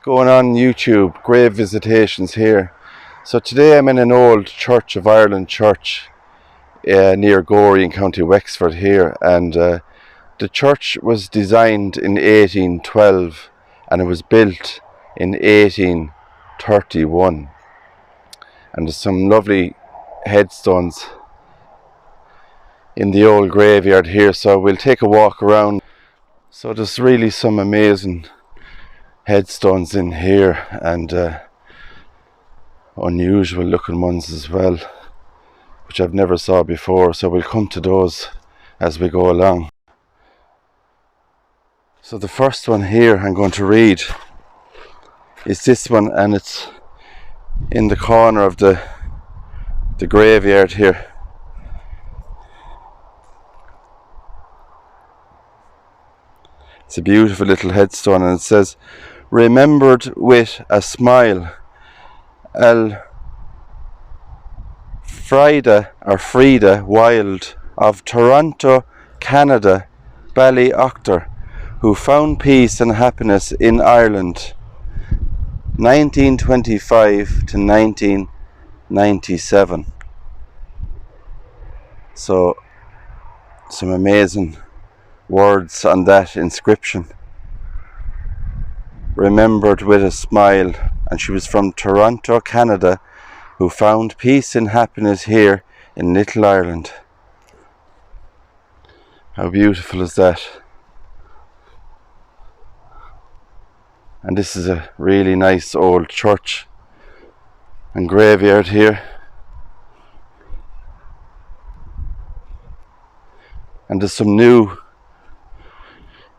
Going on YouTube, grave visitations here. So today I'm in an old Church of Ireland church near Gorey in County Wexford here, and the church was designed in 1812 and it was built in 1831, and there's some lovely headstones in the old graveyard here, so we'll take a walk around. So there's really some amazing headstones in here, and unusual looking ones as well, which I've never saw before, so we'll come to those as we go along. So the first one here I'm going to read is this one, and it's in the corner of the graveyard here. It's a beautiful little headstone, and it says, "Remembered with a smile, Frida Wilde of Toronto, Canada, Ballyoctor, who found peace and happiness in Ireland, 1925 to 1997. So, some amazing words on that inscription. Remembered with a smile, and she was from Toronto, Canada, who found peace and happiness here in Little Ireland. How beautiful is that? And this is a really nice old church and graveyard here. And there's some new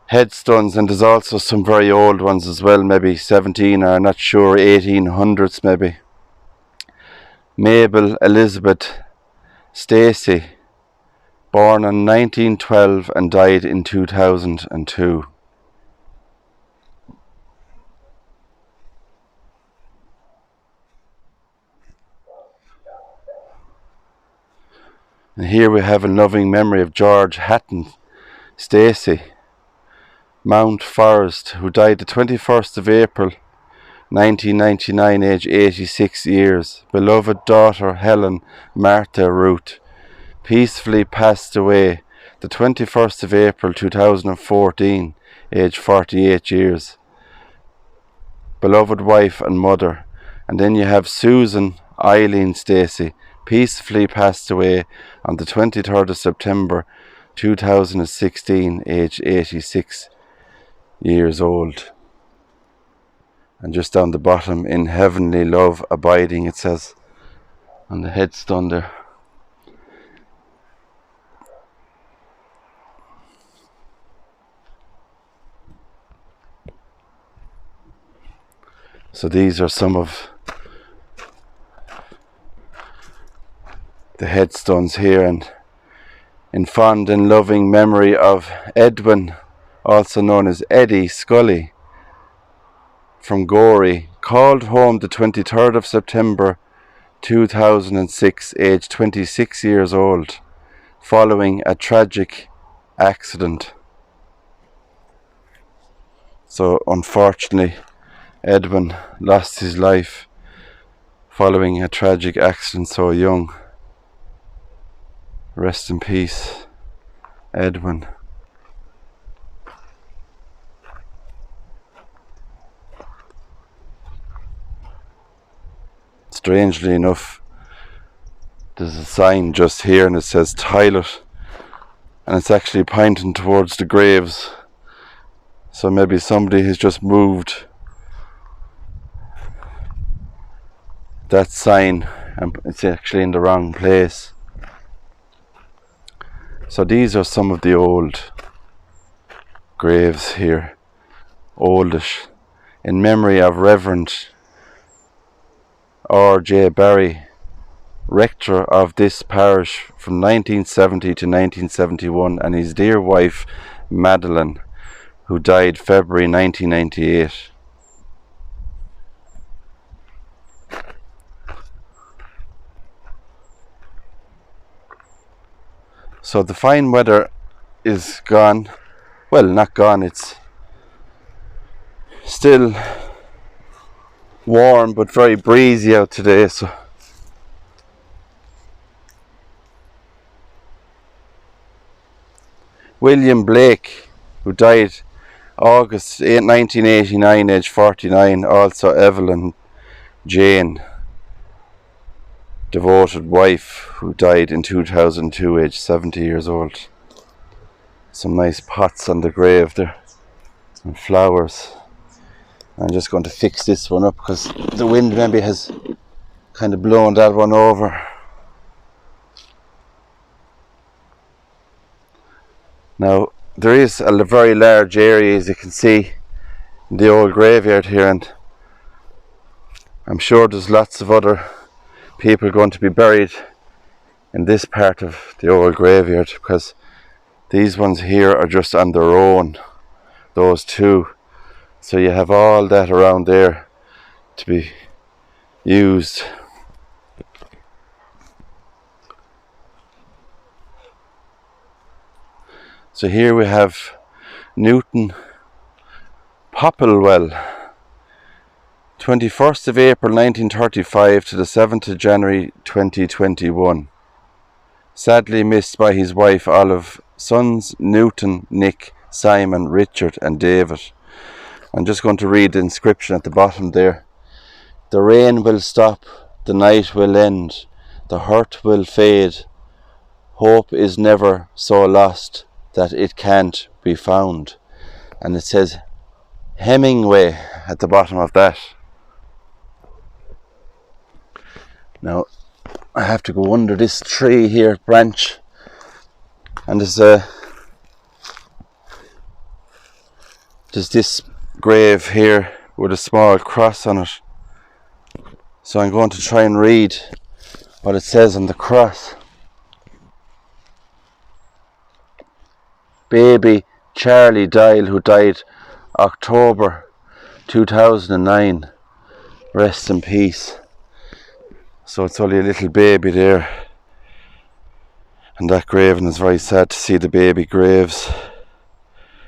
headstones, and there's also some very old ones as well, maybe 17 or not sure, 1800'S maybe. Mabel Elizabeth Stacey, born in 1912 and died in 2002. And here we have a loving memory of George Hatton Stacey, Mount Forest, who died the 21st of April 1999, age 86 years. Beloved daughter Helen Martha Root peacefully passed away the 21st of April 2014, age 48 years. Beloved wife and mother. And then you have Susan Eileen Stacey, peacefully passed away on the 23rd of September 2016, age 86 years old. And just down the bottom, in heavenly love abiding, it says on the headstone there. So these are some of the headstones here, and in fond and loving memory of Edwin, also known as Eddie Scully, from Gorey, called home the 23rd of September 2006, aged 26 years old, following a tragic accident. So unfortunately, Edwin lost his life following a tragic accident so young. Rest in peace, Edwin. Strangely enough, there's a sign just here and it says toilet, and it's actually pointing towards the graves. So maybe somebody has just moved that sign and it's actually in the wrong place. So these are some of the old graves here, oldish, in memory of Reverend R.J. Barry, rector of this parish from 1970 to 1971, and his dear wife Madeline, who died February 1998. So the fine weather is gone. Well, not gone, it's still warm but very breezy out today. So William Blake, who died August 1989, age 49. Also Evelyn Jane, devoted wife, who died in 2002, age 70 years old. Some nice pots on the grave there and flowers. I'm just going to fix this one up because the wind maybe has kind of blown that one over. Now there is a very large area, as you can see, in the old graveyard here, and I'm sure there's lots of other people going to be buried in this part of the old graveyard, because these ones here are just on their own, those two. So you have all that around there to be used. So here we have Newton Popplewell, 21st of April 1935 to the 7th of January 2021. Sadly missed by his wife Olive, sons Newton, Nick, Simon, Richard and David. I'm just going to read the inscription at the bottom there. The rain will stop, the night will end, the hurt will fade. Hope is never so lost that it can't be found. And it says Hemingway at the bottom of that. Now I have to go under this tree here, branch, and there's this grave here with a small cross on it. So I'm going to try and read what it says on the cross. Baby Charlie Dial, who died October 2009. Rest in peace. So it's only a little baby there. And that grave, and it's very sad to see the baby graves.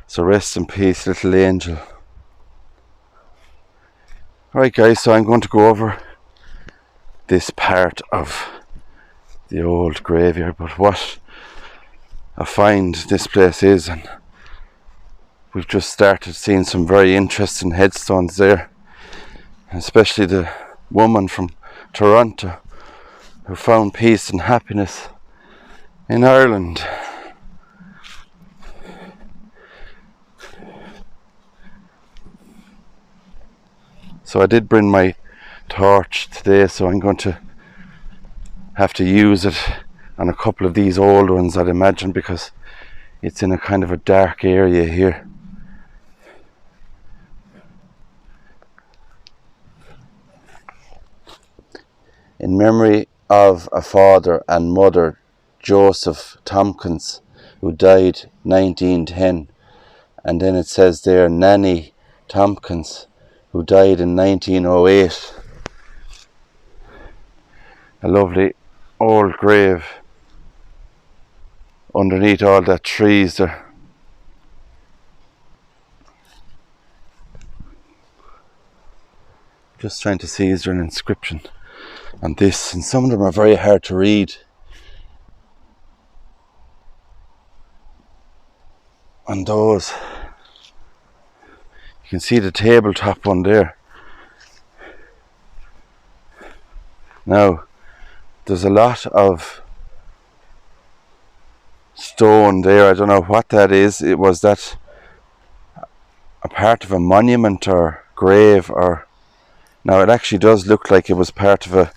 So rest in peace, little angel. Alright guys, so I'm going to go over this part of the old graveyard, but what a find this place is, and we've just started seeing some very interesting headstones there, especially the woman from Toronto who found peace and happiness in Ireland. So I did bring my torch today, so I'm going to have to use it on a couple of these old ones, I'd imagine, because it's in a kind of a dark area here. In memory of a father and mother, Joseph Tompkins, who died 1910, and then it says there Nanny Tompkins, who died in 1908. A lovely old grave underneath all that trees there. Just trying to see, is there an inscription on this? And some of them are very hard to read. On those, you can see the tabletop one there. Now there's a lot of stone there. I don't know what that is. It was that a part of a monument or grave, or now it actually does look like it was part of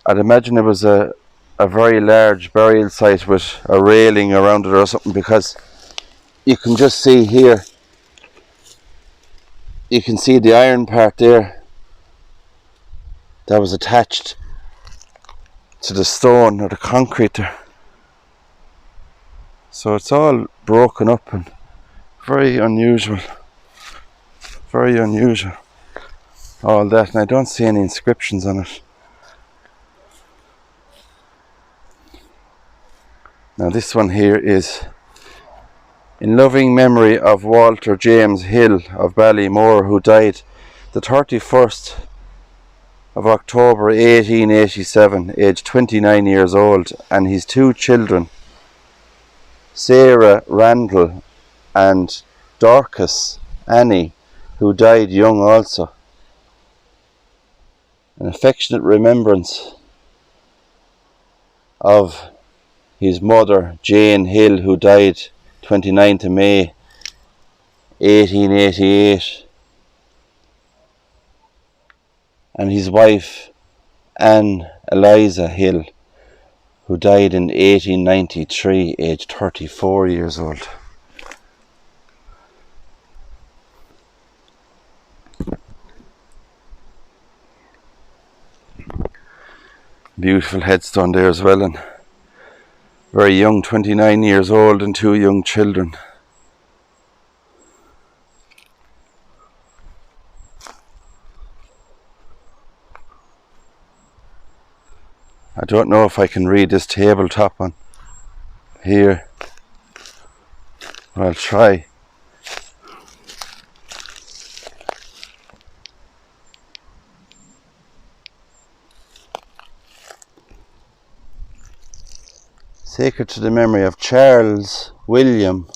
I'd imagine it was a very large burial site with a railing around it or something, because you can just see here, you can see the iron part there that was attached to the stone or the concrete there. So it's all broken up and very unusual. Very unusual. All that, and I don't see any inscriptions on it. Now this one here is in loving memory of Walter James Hill of Ballymore, who died the 31st of October 1887, aged 29 years old, and his two children, Sarah Randall and Dorcas Annie, who died young also. An affectionate remembrance of his mother, Jane Hill, who died 29th of May 1888, and his wife, Anne Eliza Hill, who died in 1893, aged 34 years old. Beautiful headstone there as well, and very young, 29 years old, and two young children. I don't know if I can read this tabletop on here. I'll try. Sacred to the memory of Charles William,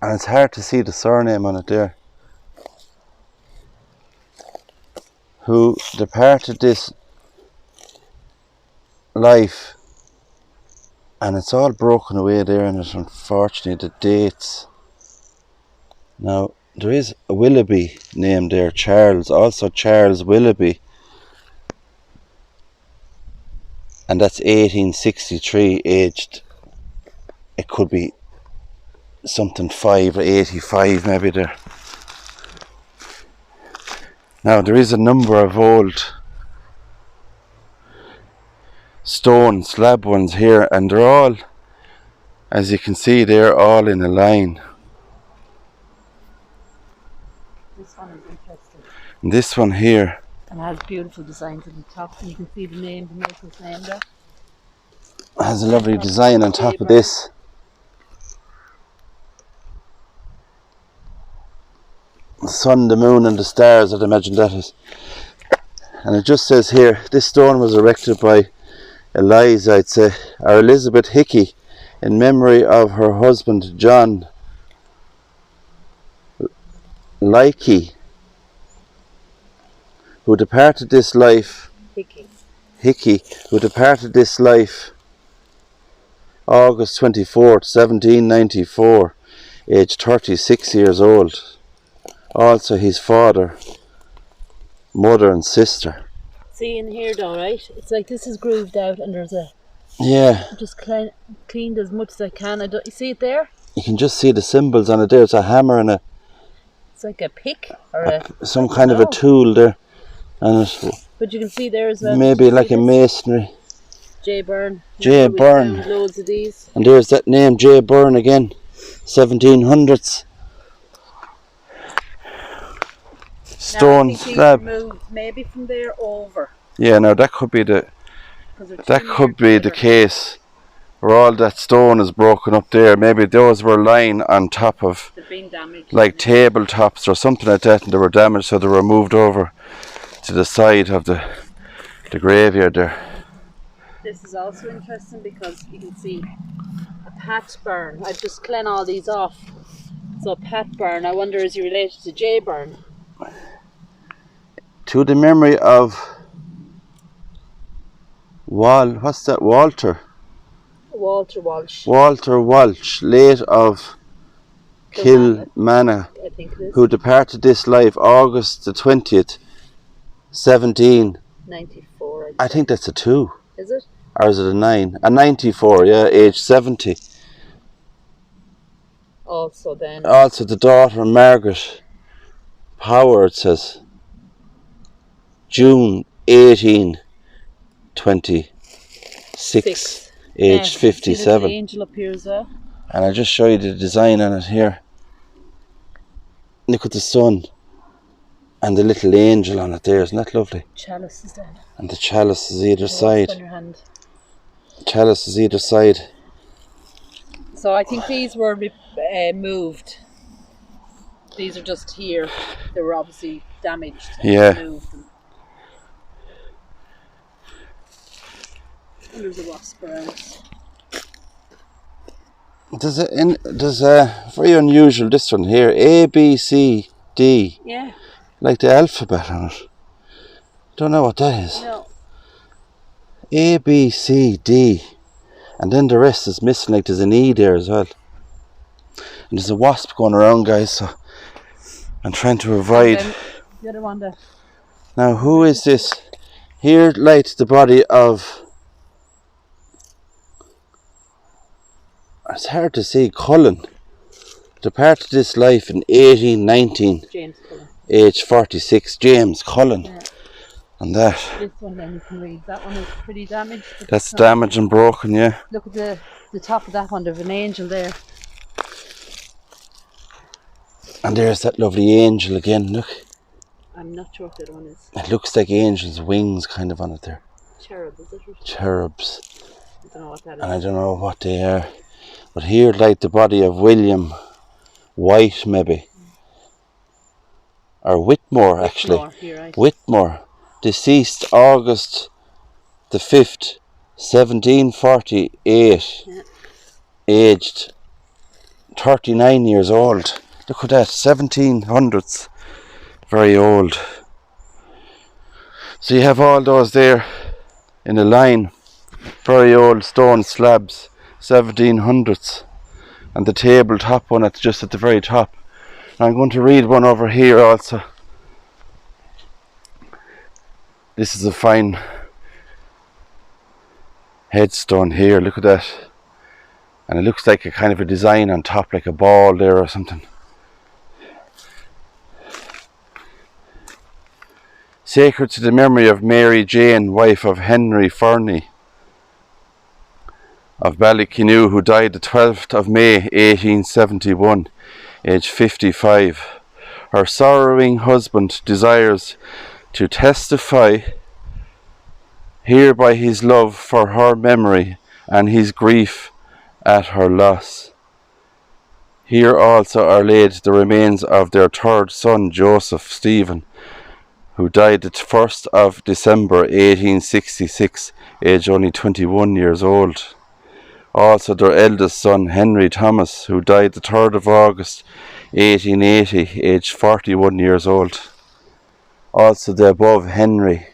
and it's hard to see the surname on it there, who departed this life, and it's all broken away there in it, unfortunately, the dates. Now, there is a Willoughby named there, Charles, also Charles Willoughby, and that's 1863, aged, it could be something 5 or 85 maybe there. Now, there is a number of old stone slab ones here, and they're all, as you can see, they're all in a line. This one is interesting. And this one here, And has beautiful designs at the top, and you can see the name, the maker's name there. has a lovely design on top of this. The sun, the moon and the stars, I'd imagine that is. And it just says here, this stone was erected by Eliza, I'd say, or Elizabeth Hickey, in memory of her husband John Leakey, who departed this life. Hickey, who departed this life August 24th, 1794, aged 36 years old. Also his father, mother and sister. See in here though, right? It's like this is grooved out, and there's a... Yeah. I just cleaned as much as I can. You see it there? You can just see the symbols on it there. It's a hammer and a... It's like a pick or some kind of a tool there. And it, but you can see there as well. Maybe like a masonry. J. Byrne. J. Byrne. Found loads of these. And there's that name, J. Byrne again. 1700'S. Stone slab. Moved maybe from there over. Yeah, now that could be the case where all that stone is broken up there. Maybe those were lying on top of like tabletops or something like that, and they were damaged, so they were moved over to the side of the graveyard there. This is also interesting because you can see a Pat Byrne. I've just cleaned all these off. So Pat Byrne, I wonder, is he related to J. Byrne? To the memory of Walter Walsh. Walter Walsh, late of Kilmanagh, who departed this life August the 20th, 1794. I think that's a 2. Is it? Or is it a 9? A 94, yeah, age 70. Also the daughter Margaret Power, it says. June 1826, aged 57. Angel up here as well. And I'll just show you the design on it here. Look at the sun and the little angel on it there. Isn't that lovely? Chalice is there. And the chalice is either side. On your hand. Chalice is either side. So I think these were moved. These are just here. They were obviously damaged. Yeah. Moved them. And there's a wasp around. There's a very unusual, this one here, A, B, C, D. Yeah. Like the alphabet on it. Don't know what that is. No. A, B, C, D. And then the rest is missing, like there's an E there as well. And there's a wasp going around, guys, so I'm trying to avoid. And then the other one that... Now, who is this? Here lies the body of... It's hard to see, Cullen. Departed this life in 1819. James Cullen. Age 46, James Cullen. Yeah. And that. This one then you can read. That one is pretty damaged. That's damaged and broken, yeah. Look at the top of that one. There's an angel there. And there's that lovely angel again, look. I'm not sure what the other one is. It looks like angel's wings kind of on it there. Cherub, is it? Cherubs. I don't know what that is. And I don't know what they are. But here like the body of William White, maybe. Or Whitmore, actually. Whitmore, you're right. Whitmore. Deceased August the 5th, 1748. Yeah. Aged 39 years old. Look at that, 1700s. Very old. So you have all those there in a line. Very old stone slabs, 1700s. And the tabletop one just at the very top. And I'm going to read one over here also. This is a fine headstone here, look at that. And it looks like a kind of a design on top, like a ball there or something. Sacred to the memory of Mary Jane, wife of Henry Fernie of Ballykinoo, who died the 12th of May 1871, aged 55. Her sorrowing husband desires to testify hereby his love for her memory and his grief at her loss. Here also are laid the remains of their third son, Joseph Stephen, who died the 1st of December 1866, aged only 21 years old. Also their eldest son, Henry Thomas, who died the 3rd of August 1880, aged 41 years old. Also the above Henry,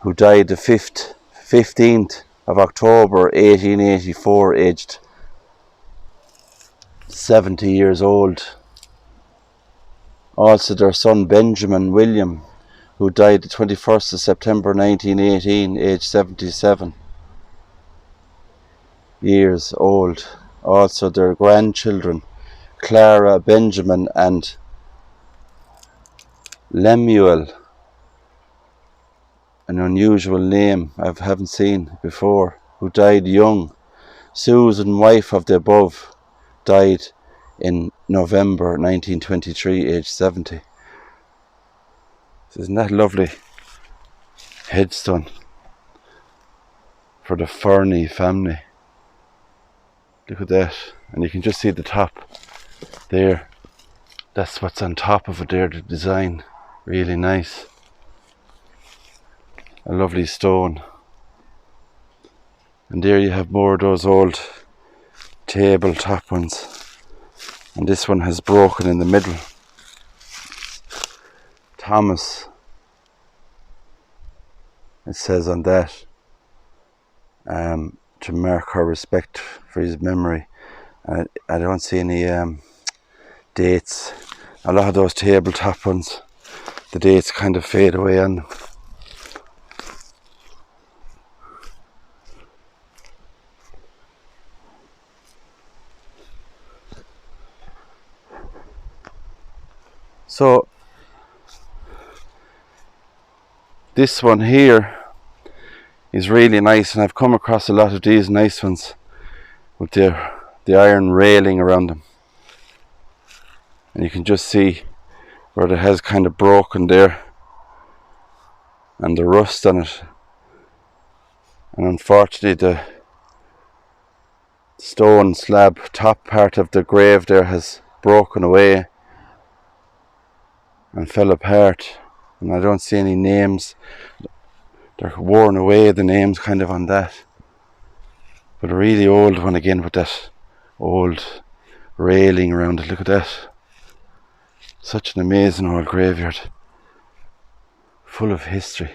who died the 15th of October 1884, aged 70 years old. Also their son Benjamin William, who died the 21st of September 1918, aged 77 years old. Also their grandchildren, Clara, Benjamin and Lemuel, an unusual name I haven't seen before, who died young. Susan, wife of the above, died in November 1923, aged 70. Isn't that lovely headstone for the Fernie family? Look at that, and you can just see the top there. That's what's on top of it there, the design. Really nice. A lovely stone. And there you have more of those old tabletop ones. And this one has broken in the middle. Thomas, it says on that, to mark her respect for his memory. I don't see any dates. A lot of those tabletop ones, the dates kind of fade away on them. So this one here is really nice, and I've come across a lot of these nice ones with the iron railing around them. And you can just see where it has kind of broken there and the rust on it. And unfortunately the stone slab top part of the grave there has broken away and fell apart, and I don't see any names. They're worn away, the names kind of on that. But a really old one again with that old railing around it. Look at that. Such an amazing old graveyard. Full of history.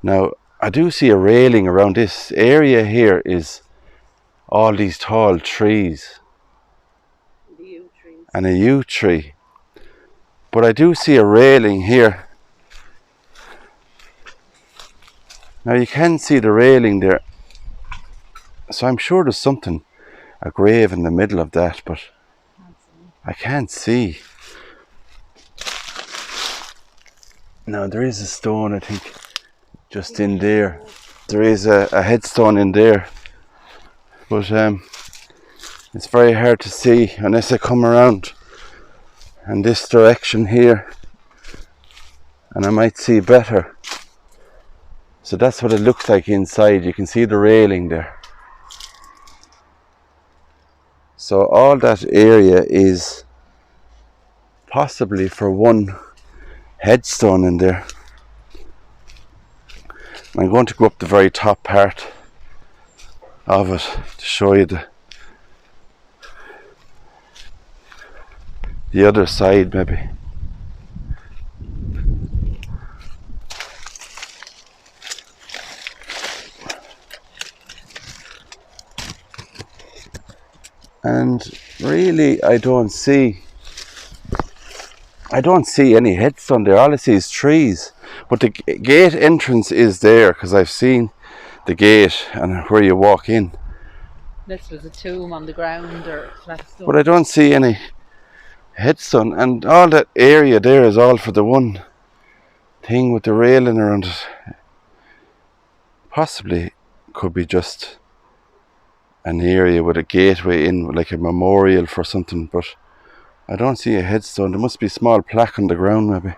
Now, I do see a railing around this area here. Is all these tall trees. And a yew tree. But I do see a railing here. Now you can see the railing there. So I'm sure there's something, a grave in the middle of that, but I can't see. Now there is a stone, I think, just in there. There is a headstone in there. But it's very hard to see unless I come around in this direction here. And I might see better. So that's what it looks like inside. You can see the railing there. So all that area is possibly for one headstone in there. I'm going to go up the very top part of it to show you the other side maybe. And really I don't see any headstone there. All I see is trees. But the gate entrance is there because I've seen the gate and where you walk in. This was a tomb on the ground or flat stone. But I don't see any headstone, and all that area there is all for the one thing with the railing around it. Possibly could be just an area with a gateway in, like a memorial for something, but I don't see a headstone. There must be a small plaque on the ground maybe.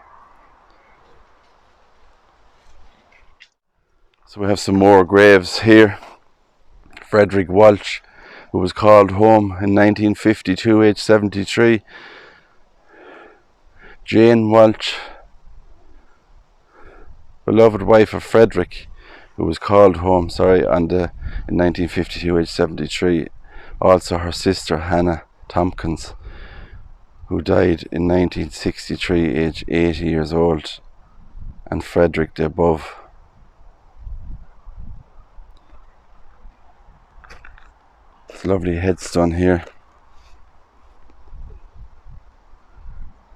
So we have some more graves here. Frederick Walsh, who was called home in 1952, age 73. Jane Walsh, beloved wife of Frederick, who was called home, in 1952, age 73. Also her sister Hannah Tompkins, who died in 1963, age 80 years old, and Frederick the above. It's a lovely headstone here.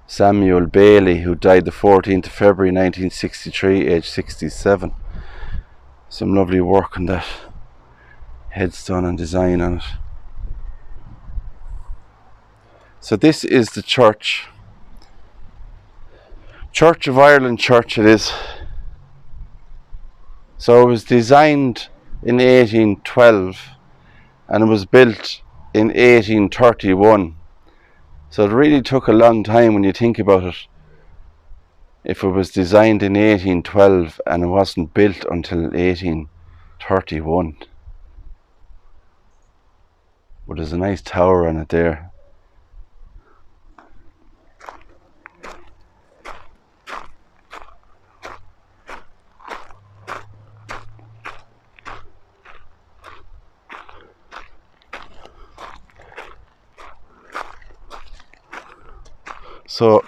Samuel Bailey, who died the 14th of February 1963, age 67. Some lovely work on that headstone and design on it. So this is the church. Church of Ireland Church it is. So it was designed in 1812 and it was built in 1831. So it really took a long time when you think about it. If it was designed in 1812 and it wasn't built until 1831. But there's a nice tower on it there. So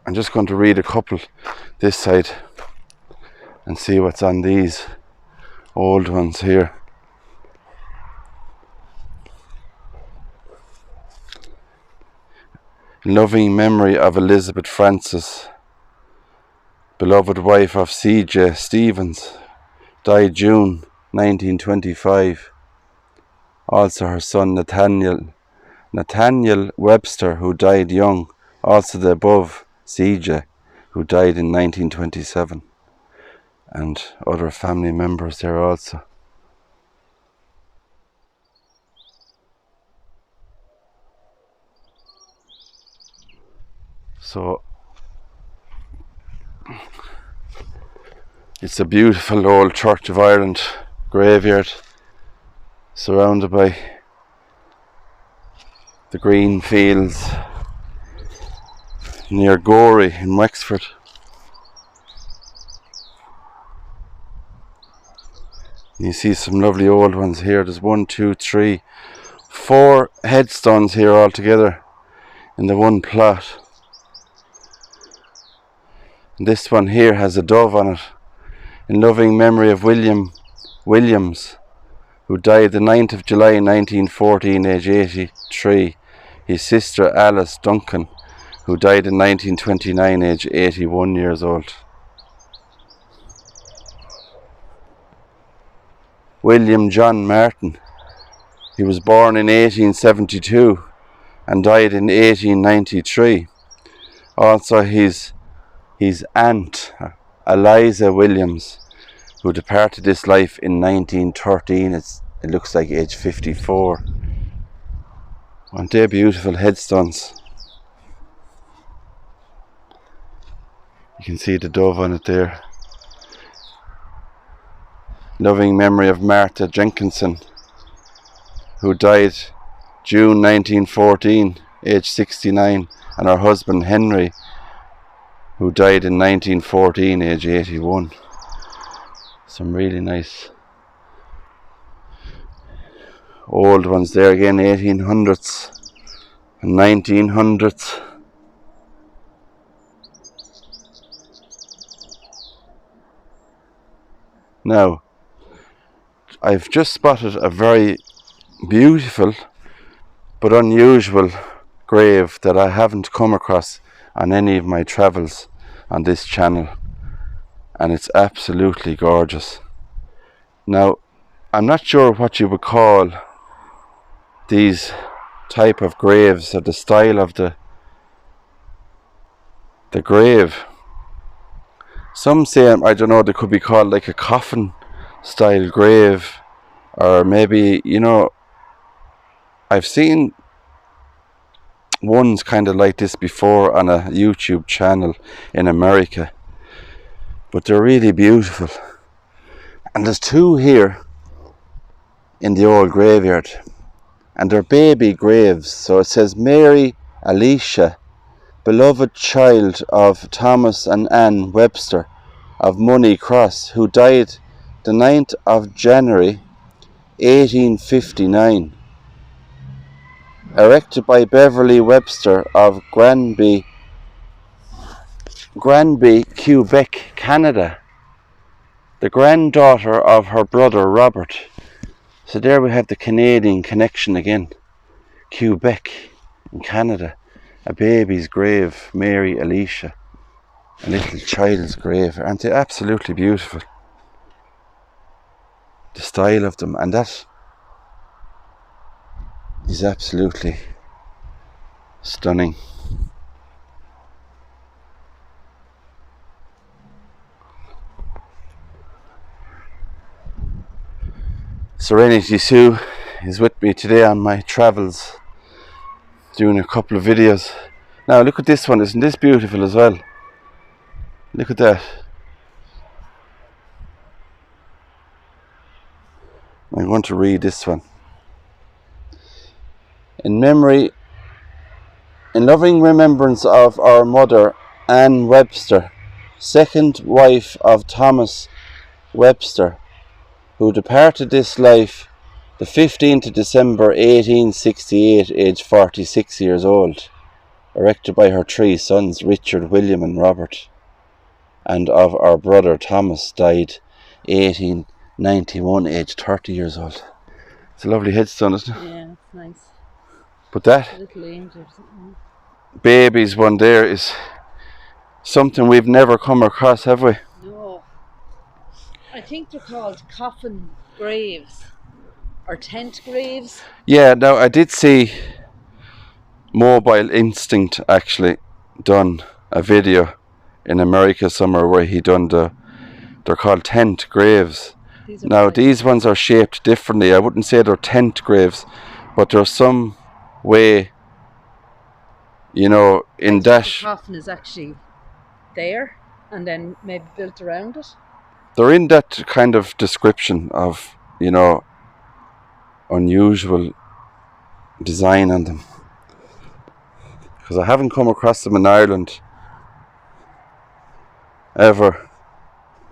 I'm just going to read a couple this side and see what's on these old ones here. In loving memory of Elizabeth Francis, beloved wife of C.J. Stevens, died June 1925. Also her son Nathaniel Webster, who died young. Also the above C.J., who died in 1927. And other family members there also. So it's a beautiful old Church of Ireland graveyard, surrounded by the green fields near Gorey in Wexford. You see some lovely old ones here. There's 1, 2, 3, 4 headstones here all together in the one plot. And this one here has a dove on it in loving memory of William Williams, who died the 9th of July 1914, age 83. His sister Alice Duncan, who died in 1929, age 81 years old. William John Martin. He was born in 1872 and died in 1893. Also his aunt, Eliza Williams, who departed this life in 1913. It looks like age 54. Aren't they beautiful headstones? You can see the dove on it there. Loving memory of Martha Jenkinson, who died June 1914, age 69, and her husband Henry, who died in 1914, age 81. Some really nice old ones there again, 1800s and 1900s. Now, I've just spotted a very beautiful but unusual grave that I haven't come across on any of my travels on this channel, and it's absolutely gorgeous. Now, I'm not sure what you would call these type of graves or the style of the grave. Some say, I don't know, they could be called like a coffin style grave, or maybe, you know, I've seen ones kind of like this before on a YouTube channel in America, but they're really beautiful. And there's 2 here in the old graveyard, and they're baby graves. So it says Mary Alicia, beloved child of Thomas and Ann Webster of Money Cross, who died the 9th of January 1859, erected by Beverly Webster of Granby, Quebec, Canada, the granddaughter of her brother Robert. So there we have the Canadian connection again. Quebec in Canada. A baby's grave, Mary Alicia. A little child's grave. Aren't they absolutely beautiful? The style of them, and that is absolutely stunning. Serenity Sue is with me today on my travels, doing a couple of videos. Now look at this one, isn't this beautiful as well? Look at that. I'm going to read this one. In loving remembrance of our mother, Ann Webster, second wife of Thomas Webster, who departed this life the 15th of December 1868, aged 46 years old, erected by her 3 sons, Richard, William and Robert, and of our brother Thomas, died 1891, aged 30 years old. It's a lovely headstone, isn't it? Yeah, it's nice. But that Little angel or something. baby's one there is something we've never come across, have we? No. I think they're called coffin graves or tent graves. Yeah, now I did see Mobile Instinct actually done a video in America somewhere where he done they're called tent graves. Now these ones are shaped differently. I wouldn't say they're tent graves, but there's some way, you know, in that the coffin is actually there and then maybe built around it. They're in that kind of description of, you know, unusual design on them, because I haven't come across them in Ireland ever.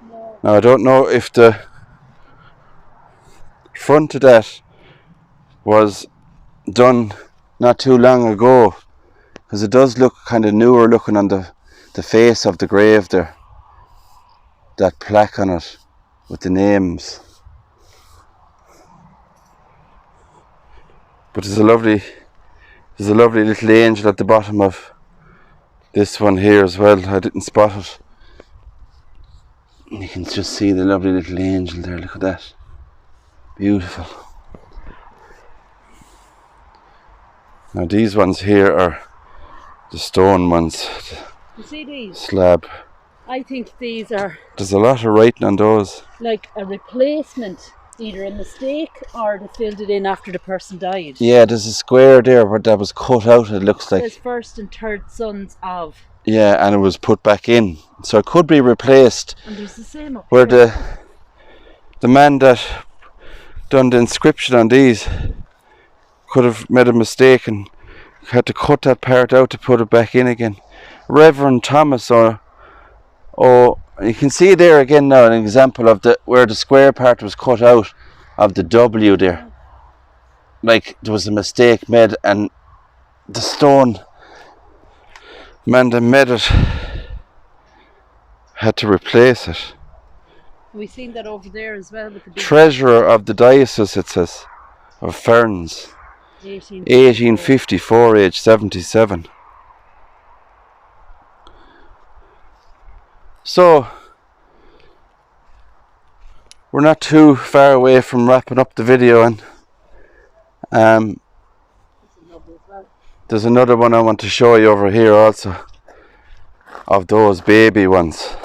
No. Now I don't know if the front of that was done not too long ago, because it does look kind of newer looking on the face of the grave there. That plaque on it with the names. But there's a lovely little angel at the bottom of this one here as well. I didn't spot it. You can just see the lovely little angel there. Look at that. Beautiful. Now these ones here are the stone ones. You see these? Slab. I think these are... There's a lot of writing on those. Like a replacement. Either a mistake or they filled it in after the person died. Yeah, there's a square there where that was cut out, it looks like. It says first and third sons of. Yeah, and it was put back in. So it could be replaced. And there's the same up where here. the man that done the inscription on these could have made a mistake and had to cut that part out to put it back in again. Reverend Thomas, or you can see there again now an example of where the square part was cut out of the W there. Like there was a mistake made, and the stone man that made it had to replace it. We've seen that over there as well with the big Treasurer of the Diocese, it says, of Ferns, 1854, age 77. So, we're not too far away from wrapping up the video, and there's another one I want to show you over here also, of those baby ones,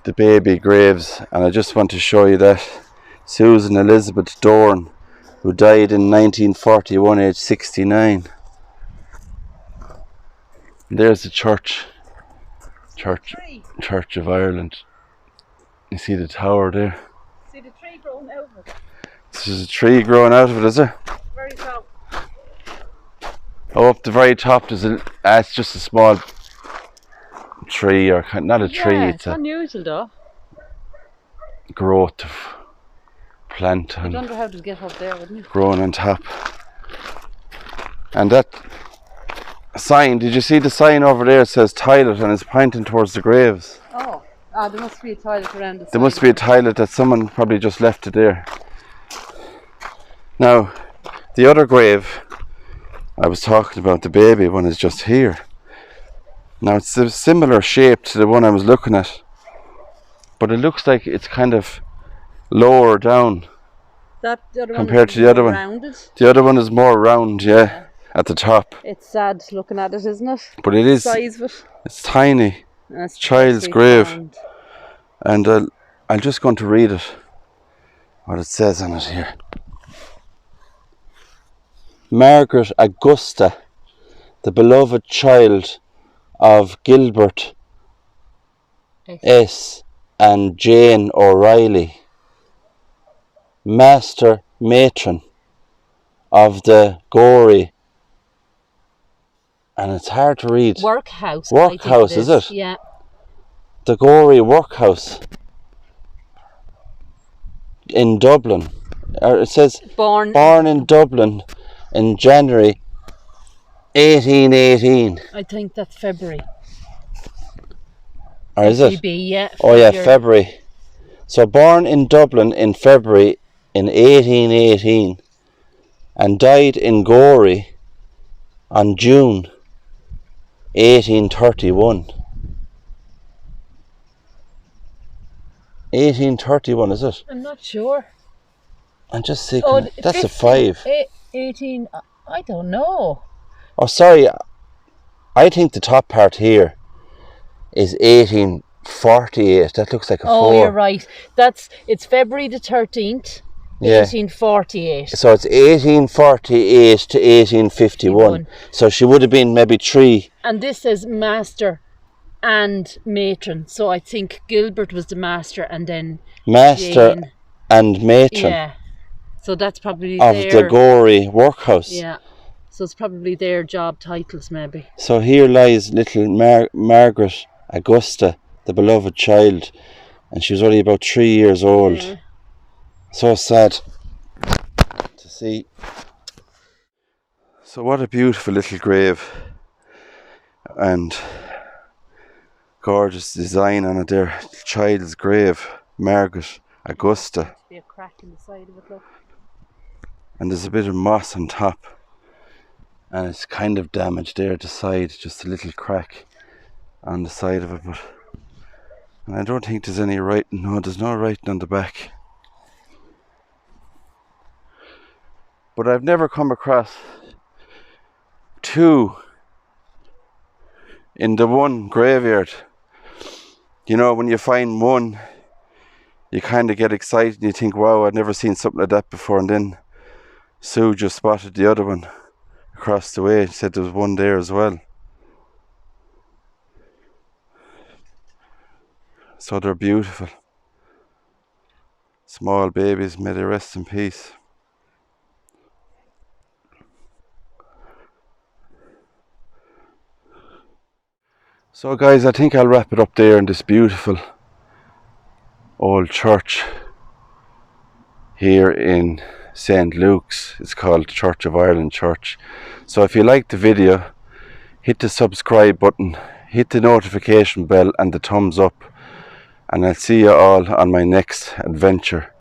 the baby graves, and I just want to show you that Susan Elizabeth Dorn, who died in 1941, age 69. And there's the Church of Ireland. You see the tower there? See the tree growing out of it? There's a tree growing out of it, is there? Very top. Oh, up the very top there's it's just a small tree, or not a tree, Yeah, it's a unusual though. growth of plant I and wonder how to get up there, wouldn't you? growing on top. And that sign, did you see the sign over there? It says toilet, and it's pointing towards the graves. Oh, there must be a toilet around the side. There must be a toilet that someone probably just left it there. Now, the other grave I was talking about, the baby one, is just here. Now it's a similar shape to the one I was looking at, but it looks like it's kind of lower down The other compared one to the other one. rounded. The other one is more round, yeah, at the top. It's sad looking at it, isn't it? But it is, The size of it. it's tiny. That's Child's pretty grave. round. And I'm just going to read it, what it says on it here. Margaret Augusta, the beloved child of Gilbert S. and Jane O'Reilly, Master Matron of the Gorey, and it's hard to read. Workhouse. Workhouse, is it? Yeah. The Gorey Workhouse in Dublin. Or it says Born in Dublin in January 1818. I think that's February. Or is it? Maybe, yeah. Oh yeah, February. So born in Dublin in February in 1818 and died in Gorey on June 1831. 1831, is it? I'm not sure. I'm just thinking, that's 15, a 5. 18, I don't know. Oh, sorry. I think the top part here is 1848. That looks like a 4. Oh, you're right. It's February the 13th, Yeah. 1848. So it's 1848 to 1851. So she would have been maybe 3. And this says master and matron. So I think Gilbert was the master and then Master Jane. and matron Yeah. So that's probably of their... the Gorey Workhouse. Yeah. So it's probably their job titles maybe. So here lies little Margaret Augusta, the beloved child. And she was only about 3 years old. Yeah. So sad to see. So what a beautiful little grave, and gorgeous design on it there. Child's grave, Margaret Augusta. Be a crack in the side of it, look. And there's a bit of moss on top, and it's kind of damaged there at the side, just a little crack on the side of it. But and I don't think there's any writing. No, there's no writing on the back. But I've never come across two in the one graveyard. You know, when you find one, you kind of get excited and you think, wow, I've never seen something like that before. And then Sue just spotted the other one across the way. She said there was one there as well. So they're beautiful. Small babies, may they rest in peace. So guys, I think I'll wrap it up there in this beautiful old church here in St. Luke's. It's called Church of Ireland Church. So if you liked the video, hit the subscribe button, hit the notification bell and the thumbs up, and I'll see you all on my next adventure.